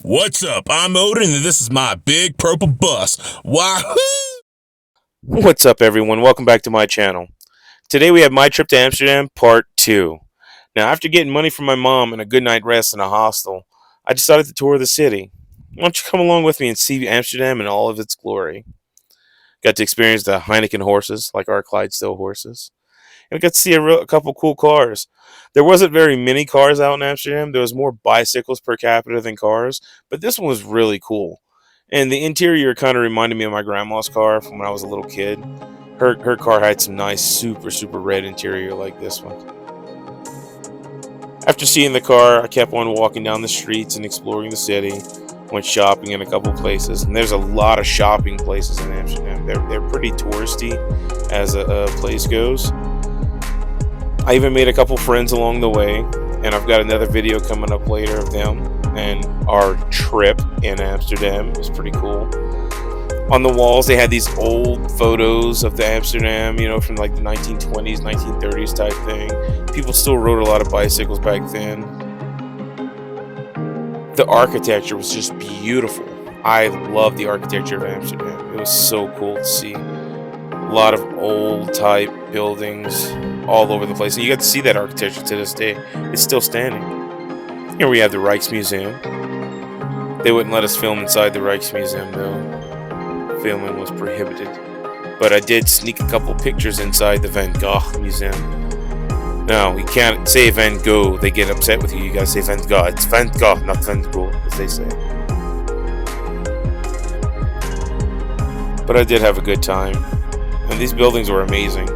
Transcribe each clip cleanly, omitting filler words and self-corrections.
What's up? I'm Odin, and this is my big purple bus. Wahoo! What's up, everyone? Welcome back to my channel. Today we have my trip to Amsterdam, part 2. Now, after getting money from my mom and a good night rest in a hostel, I decided to tour the city. Why don't you come along with me and see Amsterdam in all of its glory? Got to experience the Heineken horses, like our Clydesdale horses. And I got to see a couple cool cars. There wasn't very many cars out in Amsterdam. There was more bicycles per capita than cars, but this one was really cool. And the interior kind of reminded me of my grandma's car from when I was a little kid. Her car had some nice super red interior like this one. After seeing the car, I kept on walking down the streets and exploring the city. Went shopping in a couple places, and there's a lot of shopping places in Amsterdam. They're pretty touristy as a place goes. I even made a couple friends along the way, and I've got another video coming up later of them and our trip in Amsterdam. It was pretty cool. On the walls, they had these old photos of the Amsterdam, from like the 1920s, 1930s type thing. People still rode a lot of bicycles back then. The architecture was just beautiful. I love the architecture of Amsterdam. It was so cool to see. A lot of old type buildings all over the place. And you got to see that architecture to this day. It's still standing. Here we have the Rijksmuseum. They wouldn't let us film inside the Rijksmuseum though. Filming was prohibited. But I did sneak a couple pictures inside the Van Gogh Museum. No, you can't say Van Gogh. They get upset with you. You gotta say Van Gogh. It's Van Gogh, not Van Gogh, as they say. But I did have a good time. And these buildings were amazing.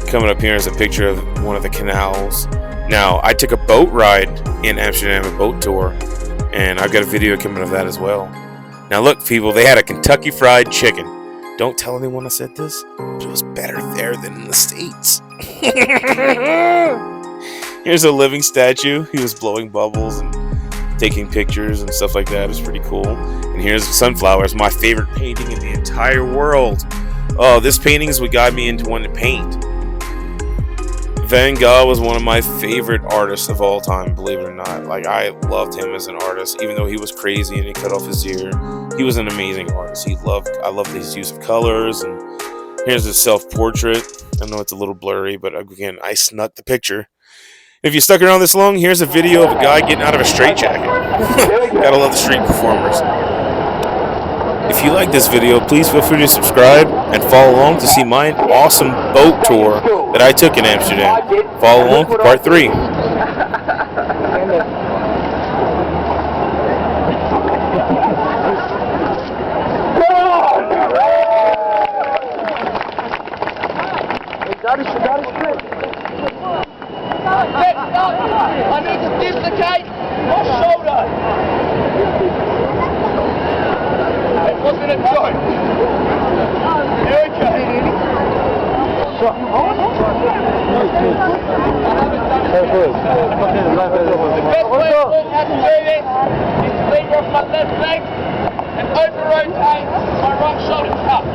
Coming up here is a picture of one of the canals. Now, I took a boat ride in Amsterdam, a boat tour. And I've got a video coming of that as well. Now look, people, they had a Kentucky Fried Chicken. Don't tell anyone I said this, but it was better there than in the States. Here's a living statue. He was blowing bubbles and taking pictures and stuff like that. It was pretty cool. And here's sunflowers, my favorite painting in the entire world. Oh, this painting is what got me into wanting to paint. Van Gogh was one of my favorite artists of all time, believe it or not. Like, I loved him as an artist, even though he was crazy and he cut off his ear. He was an amazing artist. I loved his use of colors. And here's his self-portrait. I know it's a little blurry, but again, I snuck the picture. If you stuck around this long, here's a video of a guy getting out of a straitjacket. Gotta love the street performers. If you like this video, please feel free to subscribe and follow along to see my awesome boat tour that I took in Amsterdam. Follow along for part 3. I need to dislocate my shoulder. It wasn't a joke. Here we go. The best way to learn how to do this is to lever off my left leg and over-rotate my right shoulder cup.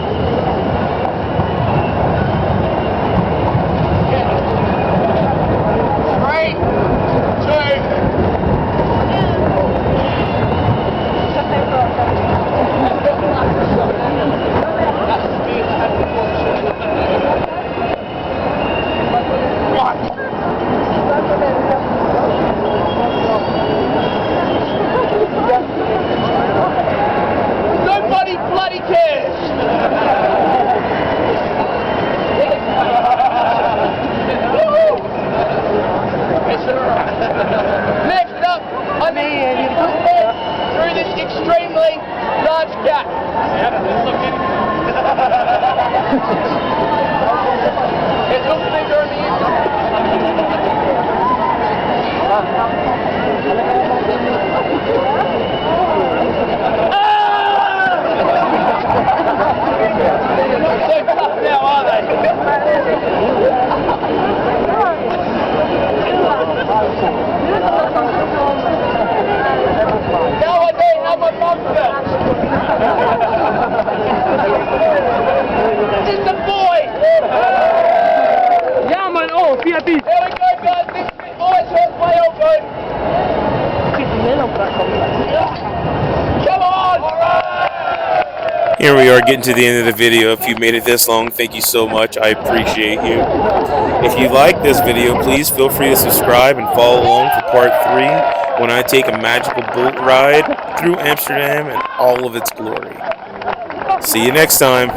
Nobody bloody cares! Next up, I need to put head through this extremely large gap. It looks bigger on the inside. Not so tough now, are they? Now I know how my mum felt. Just a boy. Ja man, oh, via die. There we go, guys. This is it. Always hurts my elbow. Schiet hem in op dat Here we are getting to the end of the video. If you made it this long, thank you so much. I appreciate you. If you like this video, please feel free to subscribe and follow along for part 3 when I take a magical boat ride through Amsterdam in all of its glory. See you next time.